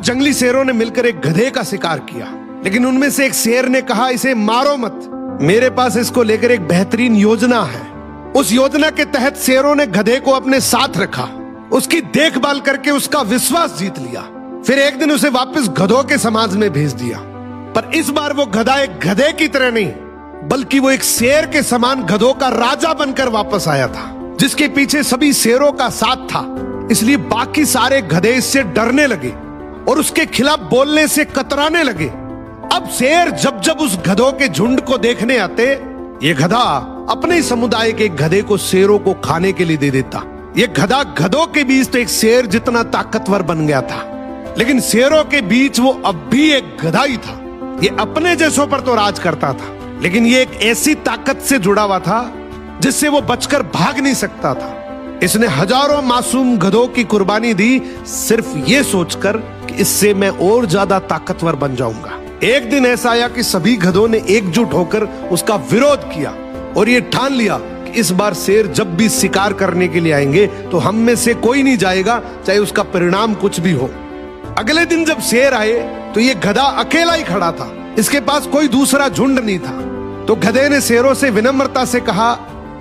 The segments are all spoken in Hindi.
कुछ जंगली शेरों ने मिलकर एक गधे का शिकार किया, लेकिन उनमें से एक शेर ने कहा, इसे मारो मत, मेरे पास इसको लेकर एक बेहतरीन योजना है। उस योजना के तहत शेरों ने गधे को अपने साथ रखा, उसकी देखभाल करके उसका विश्वास जीत लिया। फिर एक दिन उसे वापस गधों के समाज में भेज दिया, पर इस बार वो गधा एक गधे की तरह नहीं, बल्कि वो एक शेर के समान गधों का राजा बनकर वापस आया था, जिसके पीछे सभी शेरों का साथ था। इसलिए बाकी सारे गधे इससे डरने लगे और उसके खिलाफ बोलने से कतराने लगे। अब शेर जब जब उस गधों के झुंड को देखने आते, ये गधा अपने समुदाय के गधे को शेरों को खाने के लिए दे देता। ये गधा गधों के बीच तो एक शेर जितना ताकतवर बन गया था, लेकिन शेरों के बीच वो अब भी एक गधा ही था। ये अपने जैसों पर तो राज करता था, लेकिन ये एक ऐसी ताकत से जुड़ा हुआ था जिससे वो बचकर भाग नहीं सकता था। इसने हजारों मासूम गधों की कुर्बानी दी, सिर्फ ये सोचकर कि इससे मैं और ज्यादा ताकतवर बन जाऊंगा। एक दिन ऐसा आया कि सभी गधों ने एकजुट होकर उसका विरोध किया और ये ठान लिया कि इस बार शेर जब भी शिकार करने के लिए आएंगे तो हम में से कोई नहीं जाएगा, चाहे उसका परिणाम कुछ भी हो। अगले दिन जब शेर आए तो ये गधा अकेला ही खड़ा था, इसके पास कोई दूसरा झुंड नहीं था। तो गधे ने शेरों से विनम्रता से कहा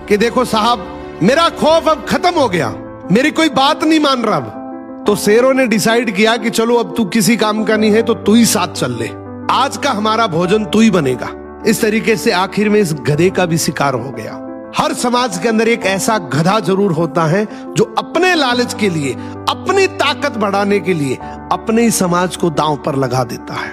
कि देखो साहब, मेरा खौफ अब खत्म हो गया, मेरी कोई बात नहीं मान रहा अब। तो शेरों ने डिसाइड किया कि चलो अब तू किसी काम का नहीं है तो तू ही साथ चल ले, आज का हमारा भोजन तू ही बनेगा। इस तरीके से आखिर में इस गधे का भी शिकार हो गया। हर समाज के अंदर एक ऐसा गधा जरूर होता है जो अपने लालच के लिए, अपनी ताकत बढ़ाने के लिए अपने ही समाज को दांव पर लगा देता है।